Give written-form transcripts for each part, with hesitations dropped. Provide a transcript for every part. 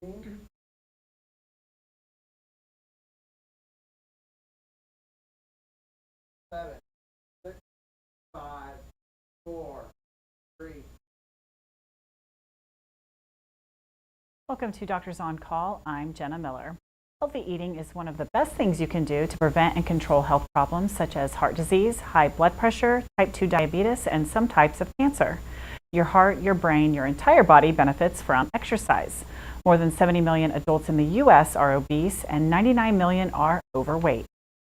Seven, 6, 5, 4, 3. Welcome to Doctors on Call. I'm Jenna Miller. Healthy eating is one of the best things you can do to prevent and control health problems such as heart disease, high blood pressure, type 2 diabetes, and some types of cancer. Your heart, your brain, your entire body benefits from exercise. More than 70 million adults in the U.S. are obese and 99 million are overweight.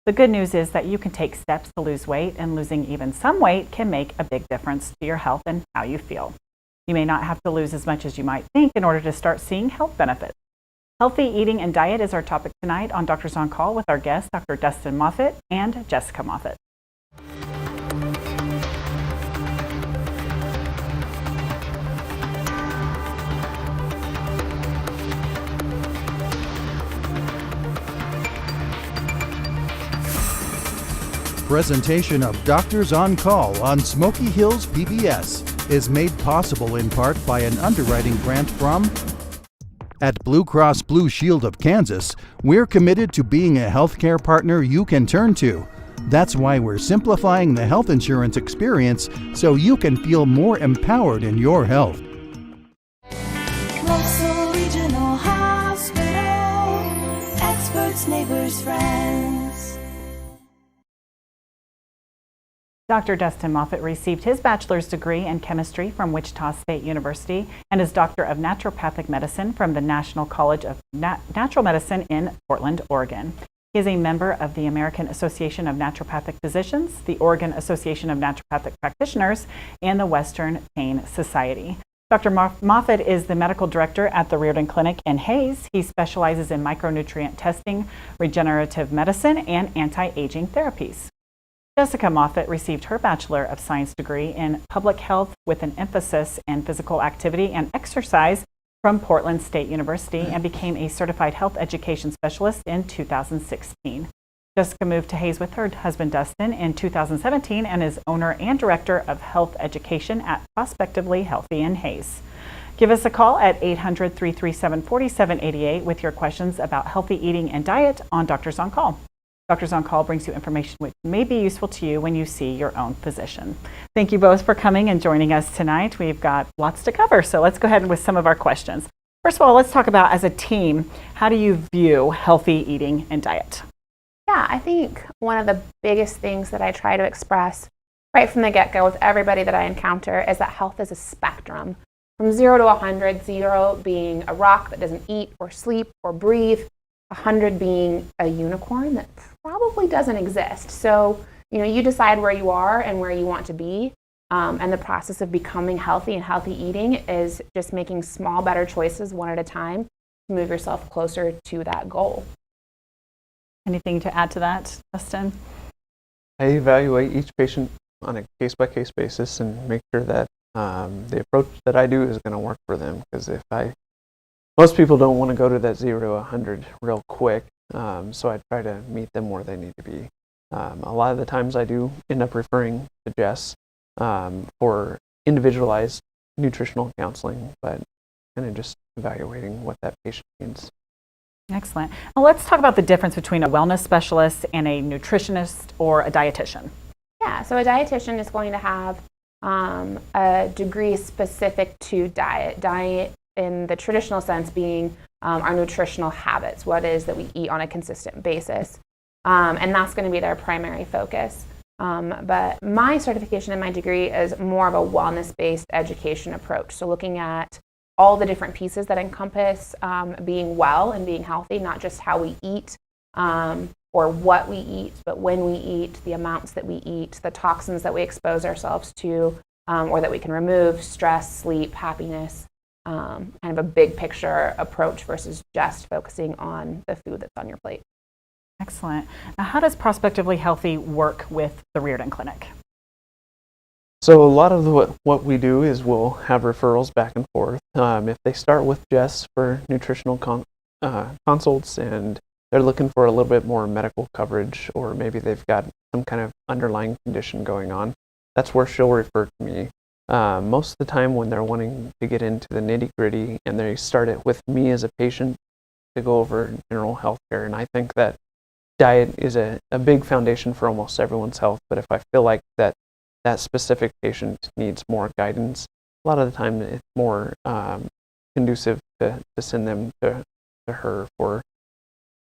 The good news is that you can take steps to lose weight, and losing even some weight can make a big difference to your health and how you feel. You may not have to lose as much as you might think in order to start seeing health benefits. Healthy eating and diet is our topic tonight on Doctors on Call with our guests, Dr. Dustin Moffitt and Jessica Moffitt. Presentation of Doctors on Call on Smoky Hills PBS is made possible in part by an underwriting grant from at Blue Cross Blue Shield of Kansas. We're committed to being a healthcare partner you can turn to. That's why we're simplifying the health insurance experience so you can feel more empowered in your health. Local Regional Hospital, experts, neighbors, friends. Dr. Dustin Moffitt received his bachelor's degree in chemistry from Wichita State University and his doctor of naturopathic medicine from the National College of Natural Medicine in Portland, Oregon. He is a member of the American Association of Naturopathic Physicians, the Oregon Association of Naturopathic Practitioners, and the Western Pain Society. Dr. Moffitt is the medical director at the Riordan Clinic in Hays. He specializes in micronutrient testing, regenerative medicine, and anti-aging therapies. Jessica Moffitt received her Bachelor of Science degree in Public Health with an emphasis in physical activity and exercise from Portland State University and became a certified health education specialist in 2016. Jessica moved to Hays with her husband Dustin in 2017 and is owner and director of health education at Prospectively Healthy in Hays. Give us a call at 800-337-4788 with your questions about healthy eating and diet on Doctors on Call. Doctors on Call brings you information which may be useful to you when you see your own physician. Thank you both for coming and joining us tonight. We've got lots to cover, so let's go ahead with some of our questions. First of all, let's talk about, as a team, how do you view healthy eating and diet? Yeah, I think one of the biggest things that I try to express right from the get-go with everybody that I encounter is that health is a spectrum. From 0 to 100, 0 being a rock that doesn't eat or sleep or breathe, 100 being a unicorn that probably doesn't exist. So, you decide where you are and where you want to be. And the process of becoming healthy and healthy eating is just making small, better choices one at a time to move yourself closer to that goal. Anything to add to that, Dustin? I evaluate each patient on a case-by-case basis and make sure that the approach that I do is going to work for them. Because most people don't want to go to that 0 to 100 real quick, so I try to meet them where they need to be. A lot of the times I do end up referring to Jess for individualized nutritional counseling, but kind of just evaluating what that patient needs. Excellent. Now let's talk about the difference between a wellness specialist and a nutritionist or a dietitian. Yeah, so a dietitian is going to have a degree specific to diet. Diet in the traditional sense being our nutritional habits, what it is that we eat on a consistent basis. And that's going to be their primary focus. But my certification and my degree is more of a wellness-based education approach. So looking at all the different pieces that encompass being well and being healthy, not just how we eat or what we eat, but when we eat, the amounts that we eat, the toxins that we expose ourselves to or that we can remove, stress, sleep, happiness. Kind of a big picture approach versus just focusing on the food that's on your plate. Excellent. Now, how does Prospectively Healthy work with the Riordan Clinic? So a lot of what we do is we'll have referrals back and forth. If they start with Jess for nutritional consults and they're looking for a little bit more medical coverage, or maybe they've got some kind of underlying condition going on, that's where she'll refer to me. Most of the time when they're wanting to get into the nitty gritty and they start it with me as a patient to go over general health care. And I think that diet is a big foundation for almost everyone's health. But if I feel like that specific patient needs more guidance, a lot of the time it's more conducive to send them to her for,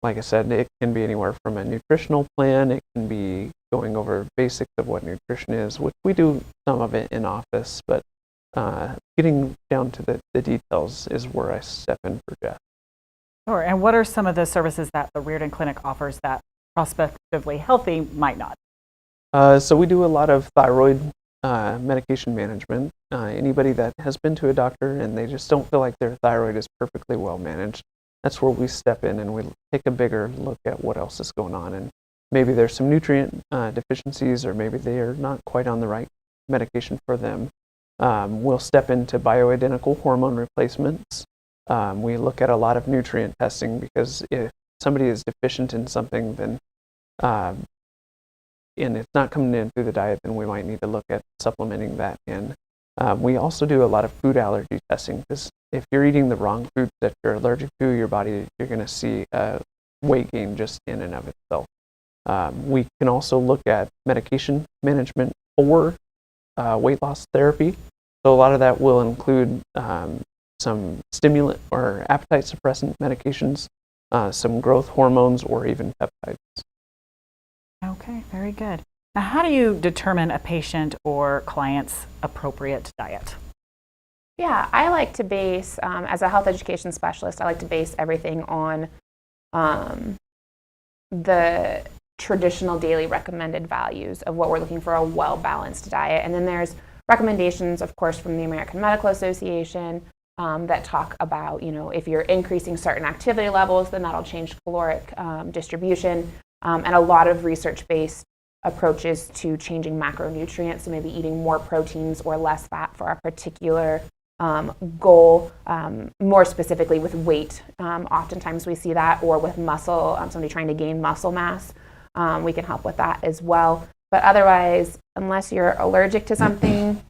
like I said, it can be anywhere from a nutritional plan, it can be going over basics of what nutrition is, which we do some of it in office, but getting down to the details is where I step in for Jeff. Sure. And what are some of the services that the Reardon Clinic offers that Prospectively Healthy might not? So we do a lot of thyroid medication management. Anybody that has been to a doctor and they just don't feel like their thyroid is perfectly well managed, that's where we step in and we take a bigger look at what else is going on. And maybe there's some nutrient deficiencies, or maybe they are not quite on the right medication for them. We'll step into bioidentical hormone replacements. We look at a lot of nutrient testing, because if somebody is deficient in something, then and it's not coming in through the diet, then we might need to look at supplementing that in. We also do a lot of food allergy testing, because if you're eating the wrong foods that you're allergic to, your body, you're going to see weight gain just in and of itself. We can also look at medication management for weight loss therapy. So a lot of that will include some stimulant or appetite suppressant medications, some growth hormones, or even peptides. Okay, very good. Now, how do you determine a patient or client's appropriate diet? Yeah, I like to base, as a health education specialist, I like to base everything on the traditional daily recommended values of what we're looking for, a well-balanced diet. And then there's recommendations, of course, from the American Medical Association that talk about, if you're increasing certain activity levels, then that'll change caloric distribution. And a lot of research-based approaches to changing macronutrients, so maybe eating more proteins or less fat for a particular goal, more specifically with weight. Oftentimes we see that, or with muscle, somebody trying to gain muscle mass. We can help with that as well. But otherwise, unless you're allergic to something,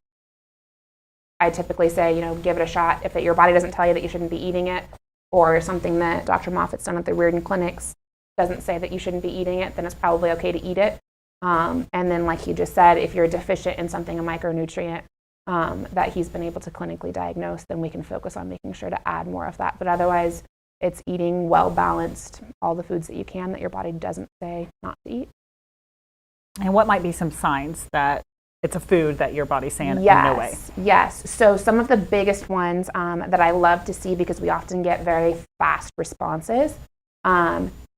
I typically say, give it a shot. If your body doesn't tell you that you shouldn't be eating it, or something that Dr. Moffitt's done at the Reardon Clinics doesn't say that you shouldn't be eating it, then it's probably okay to eat it. And then, like you just said, if you're deficient in something, a micronutrient, that he's been able to clinically diagnose, then we can focus on making sure to add more of that. But otherwise, it's eating well-balanced, all the foods that you can that your body doesn't say not to eat. And what might be some signs that it's a food that your body's saying no way? Yes. So some of the biggest ones that I love to see, because we often get very fast responses,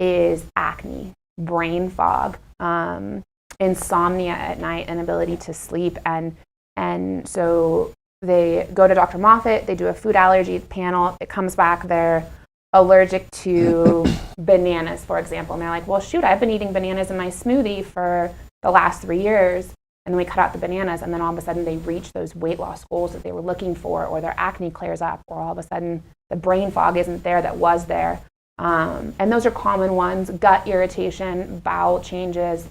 is acne, brain fog, insomnia at night, inability to sleep. And so they go to Dr. Moffitt, they do a food allergy panel, it comes back they're allergic to bananas, for example. And they're like, well, shoot, I've been eating bananas in my smoothie for the last 3 years. And then we cut out the bananas, and then all of a sudden they reach those weight loss goals that they were looking for, or their acne clears up, or all of a sudden the brain fog isn't there that was there. And those are common ones. Gut irritation, bowel changes,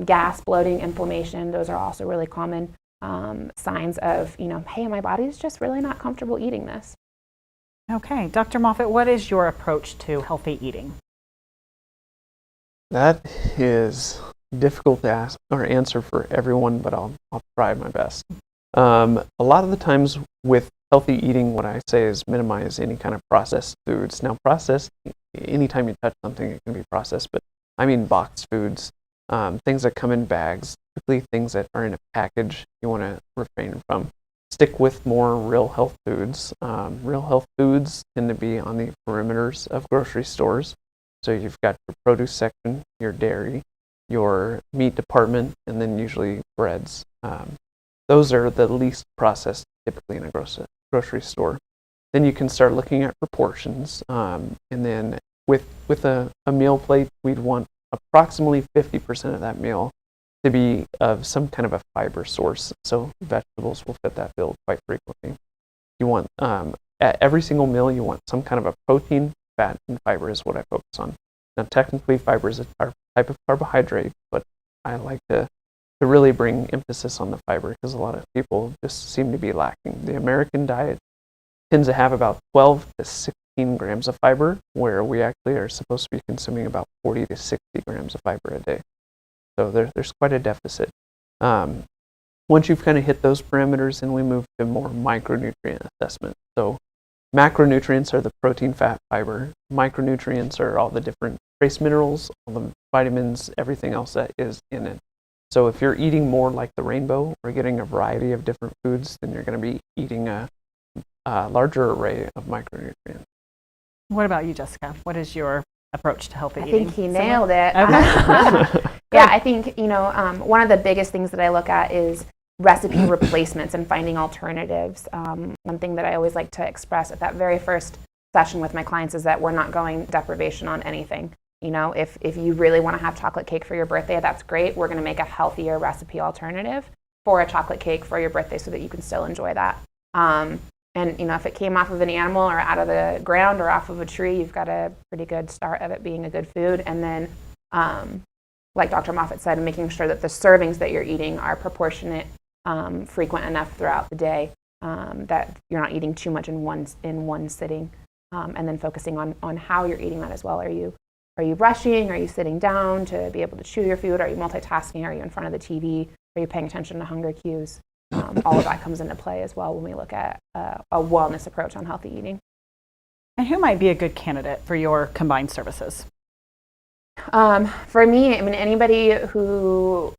gas, bloating, inflammation. Those are also really common signs of, hey, my body's just really not comfortable eating this. Okay, Dr. Moffitt, what is your approach to healthy eating? That is difficult to ask or answer for everyone, but I'll try my best. A lot of the times with healthy eating, what I say is minimize any kind of processed foods. Now, processed, anytime you touch something, it can be processed, but I mean boxed foods, things that come in bags, typically things that are in a package, you want to refrain from. Stick with more real health foods. Real health foods tend to be on the perimeters of grocery stores. So you've got your produce section, your dairy, your meat department, and then usually breads. Those are the least processed typically in a grocery store. Then you can start looking at proportions. And then with a meal plate, we'd want approximately 50% of that meal to be of some kind of a fiber source. So vegetables will fit that bill quite frequently. You want, at every single meal, you want some kind of a protein, fat, and fiber is what I focus on. Now, technically, fiber is a type of carbohydrate, but I like to to really bring emphasis on the fiber, because a lot of people just seem to be lacking. The American diet tends to have about 12 to 16 grams of fiber, where we actually are supposed to be consuming about 40 to 60 grams of fiber a day. So there's quite a deficit. Once you've kind of hit those parameters, then we move to more micronutrient assessment. So macronutrients are the protein, fat, fiber. Micronutrients are all the different trace minerals, all the vitamins, everything else that is in it. So if you're eating more like the rainbow or getting a variety of different foods, then you're going to be eating a larger array of micronutrients. What about you, Jessica? What is your approach to healthy I eating? think he Similar? nailed it. Okay. Yeah, I think, one of the biggest things that I look at is recipe replacements and finding alternatives. One thing that I always like to express at that very first session with my clients is that we're not going deprivation on anything. If you really want to have chocolate cake for your birthday, that's great. We're going to make a healthier recipe alternative for a chocolate cake for your birthday so that you can still enjoy that. And if it came off of an animal or out of the ground or off of a tree, you've got a pretty good start of it being a good food. And then, like Dr. Moffitt said, making sure that the servings that you're eating are proportionate, frequent enough throughout the day, that you're not eating too much in one sitting, and then focusing on how you're eating that as well. Are you rushing? Are you sitting down to be able to chew your food? Are you multitasking? Are you in front of the TV? Are you paying attention to hunger cues? All of that comes into play as well when we look at a wellness approach on healthy eating. And who might be a good candidate for your combined services? For me, anybody who,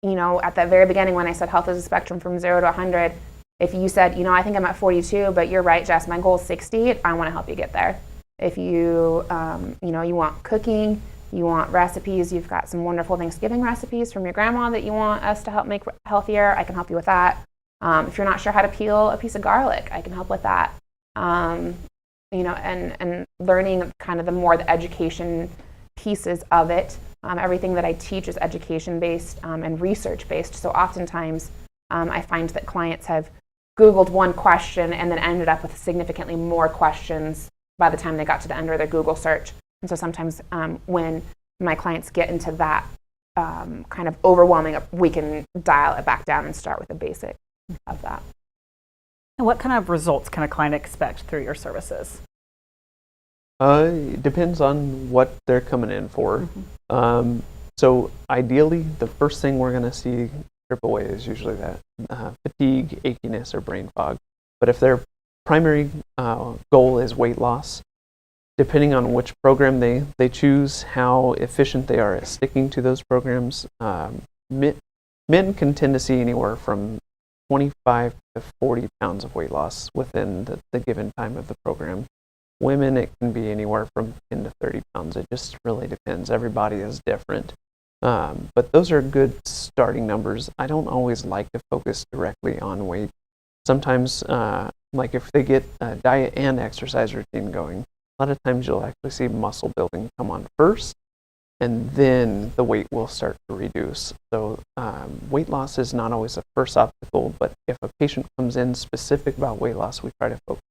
at the very beginning when I said health is a spectrum from 0 to 100, if you said, I think I'm at 42, but you're right, Jess, my goal is 60, I want to help you get there. If you, you want cooking, you want recipes, you've got some wonderful Thanksgiving recipes from your grandma that you want us to help make healthier, I can help you with that. If you're not sure how to peel a piece of garlic, I can help with that. And learning kind of the education pieces of it. Everything that I teach is education-based and research-based. So oftentimes I find that clients have Googled one question and then ended up with significantly more questions by the time they got to the end of their Google search. And so sometimes when my clients get into that kind of overwhelming, we can dial it back down and start with the basic of that. And what kind of results can a client expect through your services? It depends on what they're coming in for. So ideally, the first thing we're going to see strip away is usually that fatigue, achiness, or brain fog. But if their primary goal is weight loss, depending on which program they choose, how efficient they are at sticking to those programs, men can tend to see anywhere from 25 to 40 pounds of weight loss within the given time of the program. Women, it can be anywhere from 10 to 30 pounds. It just really depends. Every body is different. But those are good starting numbers. I don't always like to focus directly on weight. Sometimes, like if they get a diet and exercise routine going, a lot of times you'll actually see muscle building come on first, and then the weight will start to reduce. So weight loss is not always the first obstacle, but if a patient comes in specific about weight loss, we try to focus.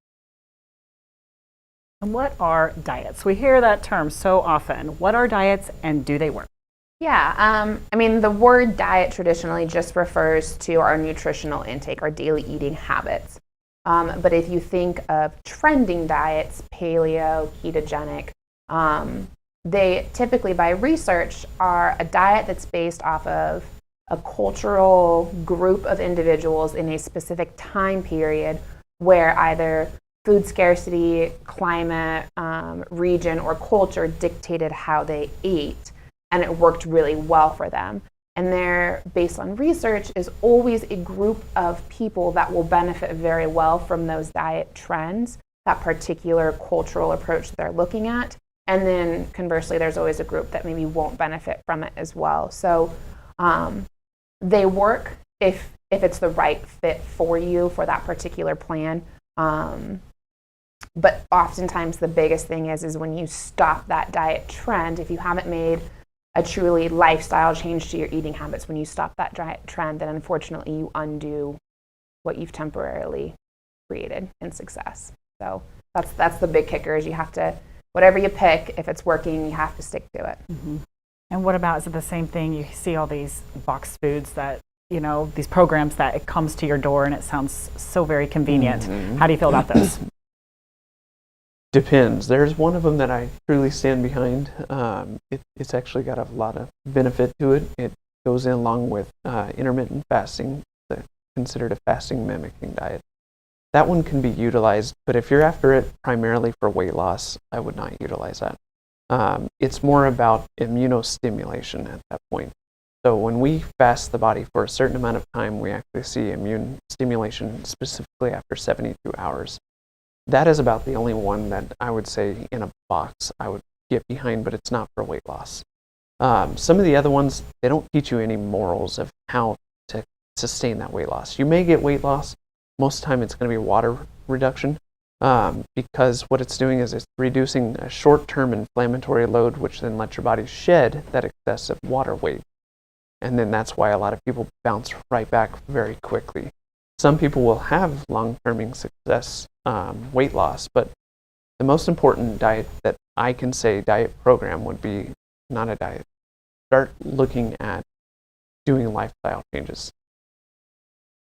And what are diets? We hear that term so often. What are diets and do they work? Yeah, the word diet traditionally just refers to our nutritional intake, our daily eating habits. But if you think of trending diets, paleo, ketogenic, they typically by research are a diet that's based off of a cultural group of individuals in a specific time period where either food scarcity, climate, region, or culture dictated how they ate, and it worked really well for them. And they're based on research is always a group of people that will benefit very well from those diet trends, that particular cultural approach that they're looking at. And then conversely, there's always a group that maybe won't benefit from it as well. So they work if it's the right fit for you for that particular plan. But oftentimes the biggest thing is when you stop that diet trend, if you haven't made a truly lifestyle change to your eating habits, when you stop that diet trend, then unfortunately you undo what you've temporarily created in success. So that's the big kicker is you have to, whatever you pick, if it's working, you have to stick to it. And what about, is it the same thing? You see all these boxed foods that, you know, these programs that it comes to your door and it sounds so very convenient. How do you feel about those? Depends. There's one of them that I truly stand behind. It's actually got a lot of benefit to it. It goes in along with intermittent fasting, considered a fasting mimicking diet. That one can be utilized, but if you're after it primarily for weight loss, I would not utilize that. It's more about immunostimulation at that point. So when we fast the body for a certain amount of time, we actually see immune stimulation specifically after 72 hours. That is about the only one that I would say in a box I would get behind, but it's not for weight loss. Some of the other ones, they don't teach you any morals of how to sustain that weight loss. You may get weight loss. Most of the time it's going to be water reduction because what it's doing is it's reducing a short-term inflammatory load, which then lets your body shed that excessive water weight. And then that's why a lot of people bounce right back very quickly. Some people will have long-term success weight loss, but the most important diet that I can say diet program would be not a diet. Start looking at doing lifestyle changes.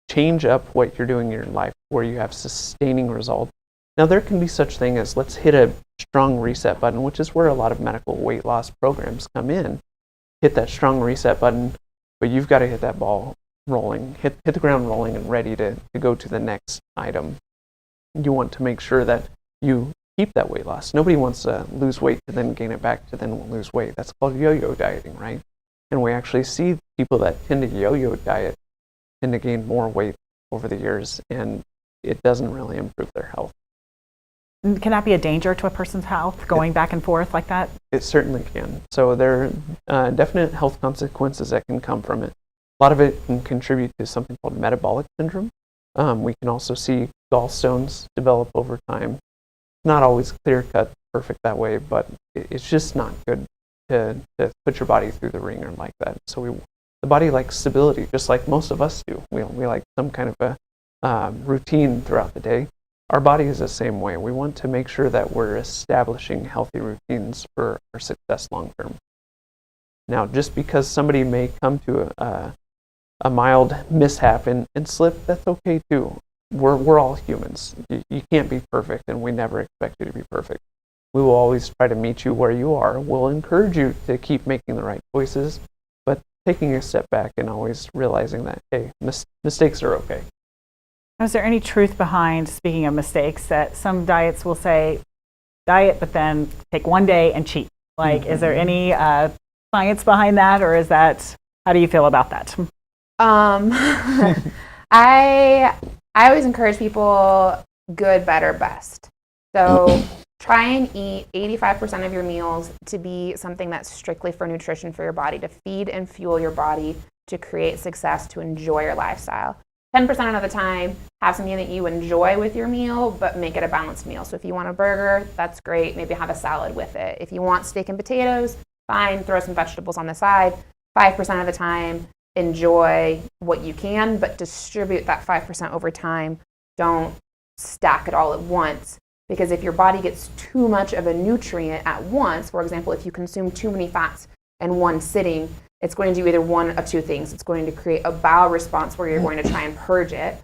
Change up what you're doing in your life where you have sustaining results. Now there can be such thing as let's hit a strong reset button, which is where a lot of medical weight loss programs come in. Hit that strong reset button, but you've got to hit that ball rolling, hit the ground rolling and ready to go to the next item. You want to make sure that you keep that weight loss. Nobody wants to lose weight to then gain it back to then lose weight. That's called yo-yo dieting, right? And we actually see people that tend to yo-yo diet tend to gain more weight over the years, and it doesn't really improve their health. Can that be a danger to a person's health, going back and forth like that? It certainly can. So there are definite health consequences that can come from it. A lot of it can contribute to something called metabolic syndrome. We can also see gallstones develop over time. Not always clear-cut, perfect that way, but it's just not good to put your body through the ringer like that. So the body likes stability, just like most of us do. We like some kind of a routine throughout the day. Our body is the same way. We want to make sure that we're establishing healthy routines for our success long term. Now, just because somebody may come to a mild mishap and slip, that's okay too. We're all humans. You can't be perfect, and we never expect you to be perfect. We will always try to meet you where you are. We'll encourage you to keep making the right choices, but taking a step back and always realizing that, hey, mistakes are okay. Is there any truth behind, speaking of mistakes, that some diets will say diet, but then take one day and cheat? Like, is there any science behind that, or is that, how do you feel about that? I always encourage people good, better, best. So try and eat 85% of your meals to be something that's strictly for nutrition for your body, to feed and fuel your body, to create success, to enjoy your lifestyle. 10% of the time, have something that you enjoy with your meal, but make it a balanced meal. So if you want a burger, that's great. Maybe have a salad with it. If you want steak and potatoes, fine, throw some vegetables on the side. 5% of the time, enjoy what you can, but distribute that 5% over time. Don't stack it all at once, because if your body gets too much of a nutrient at once, for example, if you consume too many fats in one sitting, it's going to do either one of two things. It's going to create a bowel response where you're going to try and purge it,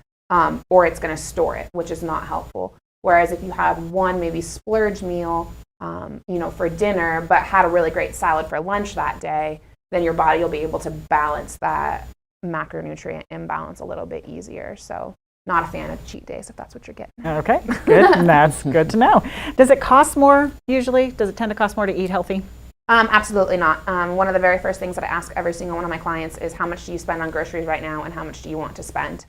or it's going to store it, which is not helpful. Whereas if you have one maybe splurge meal, for dinner, but had a really great salad for lunch that day, then your body will be able to balance that macronutrient imbalance a little bit easier. So not a fan of cheat days if that's what you're getting at. Okay, good. That's good to know. Does it cost more usually? Does it tend to cost more to eat healthy? Absolutely not. One of the very first things that I ask every single one of my clients is how much do you spend on groceries right now and how much do you want to spend?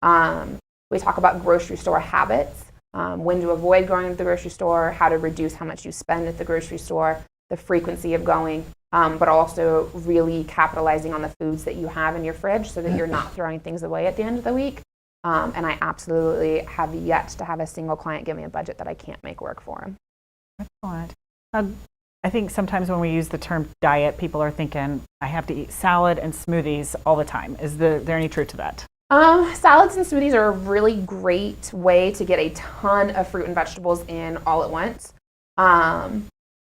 We talk about grocery store habits, when to avoid going to the grocery store, how to reduce how much you spend at the grocery store, the frequency of going, but also really capitalizing on the foods that you have in your fridge so that you're not throwing things away at the end of the week. And I absolutely have yet to have a single client give me a budget that I can't make work for them. Excellent. I think sometimes when we use the term diet, people are thinking, I have to eat salad and smoothies all the time. Is there any truth to that? Salads and smoothies are a really great way to get a ton of fruit and vegetables in all at once.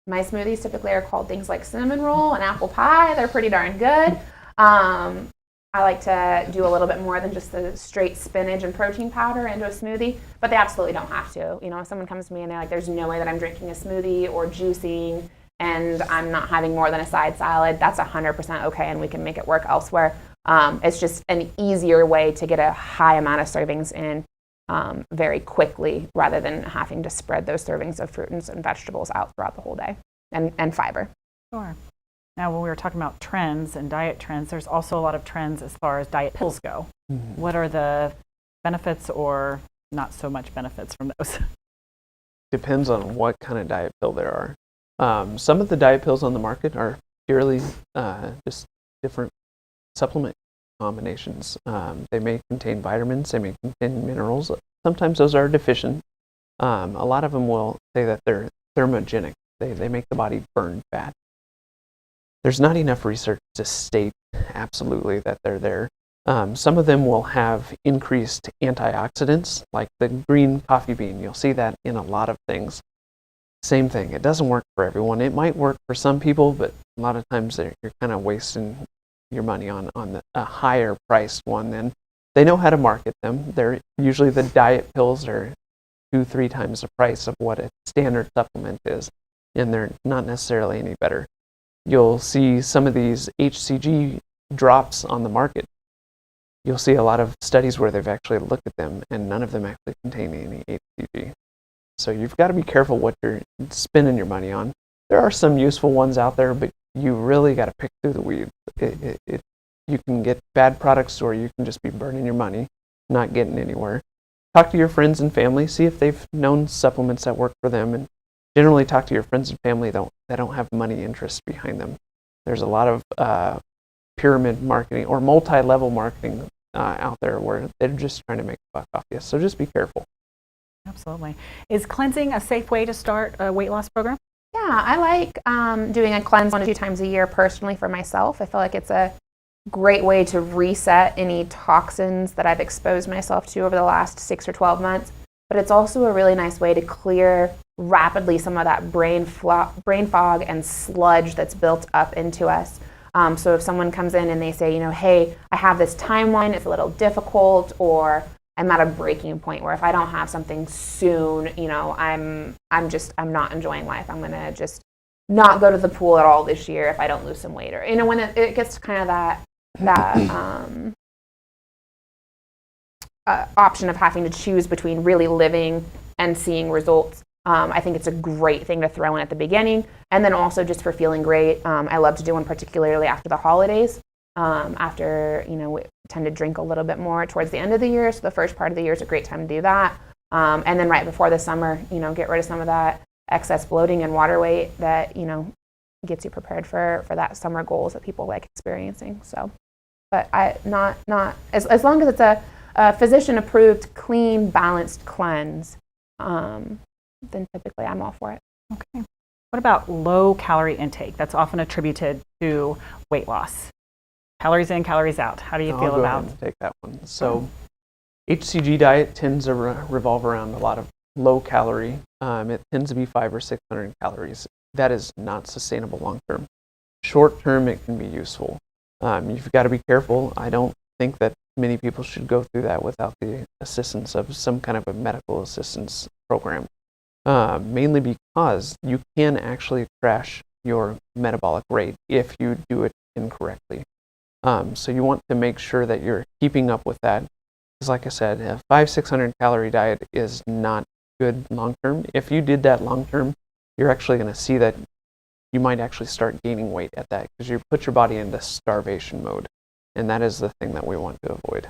My smoothies typically are called things like cinnamon roll and apple pie. They're pretty darn good. I like to do a little bit more than just the straight spinach and protein powder into a smoothie, but they absolutely don't have to. You know, if someone comes to me and they're like, there's no way that I'm drinking a smoothie or juicing and I'm not having more than a side salad, that's 100% okay, and we can make it work elsewhere. It's just an easier way to get a high amount of servings in very quickly rather than having to spread those servings of fruits and vegetables out throughout the whole day, and fiber. Sure. Now, when we were talking about trends and diet trends, there's also a lot of trends as far as diet pills go. Mm-hmm. What are the benefits or not so much benefits from those? Depends on what kind of diet pill there are. Some of the diet pills on the market are purely just different supplement combinations. They may contain vitamins, they may contain minerals. Sometimes those are deficient. A lot of them will say that they're thermogenic. They make the body burn fat. There's not enough research to state absolutely that they're there. Some of them will have increased antioxidants, like the green coffee bean. You'll see that in a lot of things. Same thing, it doesn't work for everyone. It might work for some people, but a lot of times you're kind of wasting your money on a higher priced one. And they know how to market them. They're usually, the diet pills are 2-3 times the price of what a standard supplement is, and they're not necessarily any better. You'll see some of these HCG drops on the market. You'll see a lot of studies where they've actually looked at them, and none of them actually contain any HCG. So you've got to be careful what you're spending your money on. There are some useful ones out there, but you really got to pick through the weeds. You can get bad products, or you can just be burning your money, not getting anywhere. Talk to your friends and family, see if they've known supplements that work for them, and generally talk to your friends and family that don't have money interests behind them. There's a lot of pyramid marketing or multi-level marketing out there where they're just trying to make a buck off you. So just be careful. Absolutely. Is cleansing a safe way to start a weight loss program? Yeah, I like doing a cleanse 1 to 2 times a year personally for myself. I feel like it's a great way to reset any toxins that I've exposed myself to over the last 6 or 12 months. But it's also a really nice way to clear rapidly some of that brain fog and sludge that's built up into us. So if someone comes in and they say, you know, hey, I have this timeline, it's a little difficult, or I'm at a breaking point where if I don't have something soon, you know, I'm not enjoying life. I'm gonna just not go to the pool at all this year if I don't lose some weight. Or, you know, when it gets to kind of that option of having to choose between really living and seeing results. I think it's a great thing to throw in at the beginning, and then also just for feeling great. I love to do one particularly after the holidays. After, you know, we tend to drink a little bit more towards the end of the year, so the first part of the year is a great time to do that. And then right before the summer, you know, get rid of some of that excess bloating and water weight that, you know, gets you prepared for that summer goals that people like experiencing. So, but not as long as it's a physician-approved, clean, balanced cleanse, then typically I'm all for it. Okay. What about low-calorie intake? That's often attributed to weight loss. Calories in, calories out. How do you feel I'll go about? ahead and take that one. So, HCG diet tends to revolve around a lot of low-calorie. It tends to be 500 or 600 calories. That is not sustainable long-term. Short-term, it can be useful. You've got to be careful. I don't think that many people should go through that without the assistance of some kind of a medical assistance program. Mainly because you can actually crash your metabolic rate if you do it incorrectly. So you want to make sure that you're keeping up with that. Because like I said, a 500-600 calorie diet is not good long-term. If you did that long-term, you're actually going to see that you might actually start gaining weight at that because you put your body into starvation mode. And that is the thing that we want to avoid.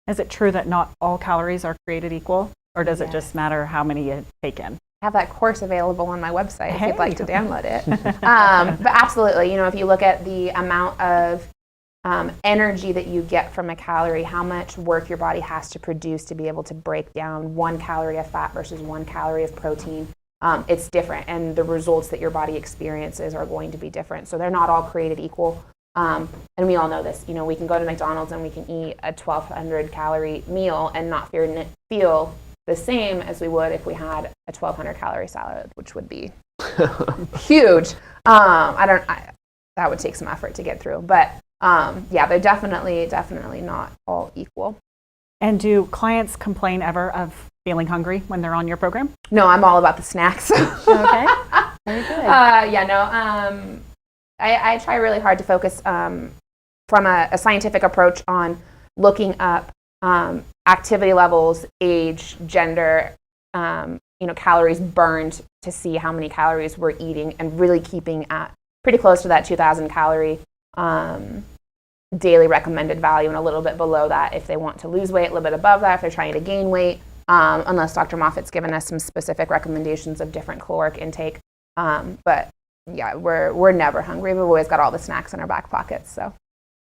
Is it true that not all calories are created equal, or does it Yes. just matter how many you take in? I have that course available on my website if you'd like to Hey. download it. But absolutely, you know, if you look at the amount of energy that you get from a calorie, how much work your body has to produce to be able to break down 1 calorie of fat versus 1 calorie of protein, it's different, and the results that your body experiences are going to be different. So they're not all created equal. And we all know this. You know, we can go to McDonald's and we can eat a 1,200 calorie meal and not feel the same as we would if we had a 1,200 calorie salad, which would be huge. That would take some effort to get through, but yeah, they're definitely not all equal. And do clients complain ever of feeling hungry when they're on your program? No, I'm all about the snacks. Okay, very good. I try really hard to focus from a scientific approach on looking up activity levels, age, gender, calories burned to see how many calories we're eating, and really keeping at pretty close to that 2,000 calorie daily recommended value, and a little bit below that if they want to lose weight, a little bit above that if they're trying to gain weight, unless Dr. Moffitt's given us some specific recommendations of different caloric intake. But yeah, we're never hungry. We've always got all the snacks in our back pockets. So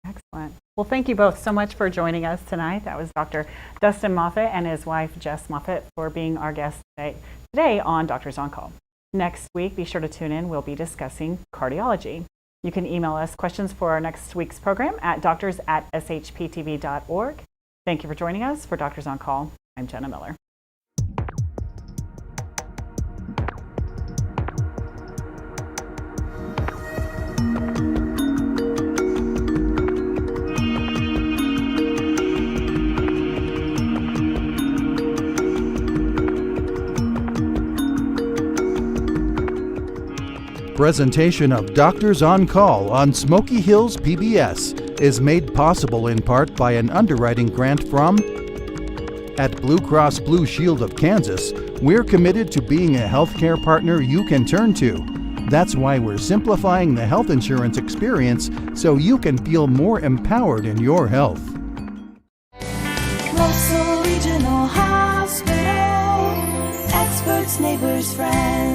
excellent. Well, thank you both so much for joining us tonight. That was Dr. Dustin Moffitt and his wife, Jess Moffitt, for being our guests today on Doctors on Call. Next week, be sure to tune in. We'll be discussing cardiology. You can email us questions for our next week's program at doctors@shptv.org. Thank you for joining us for Doctors on Call. I'm Jenna Miller. Presentation of Doctors on Call on Smoky Hills PBS is made possible in part by an underwriting grant from At Blue Cross Blue Shield of Kansas. We're committed to being a healthcare partner you can turn to. That's why we're simplifying the health insurance experience so you can feel more empowered in your health. Local Regional Hospital. Experts, neighbors, friends.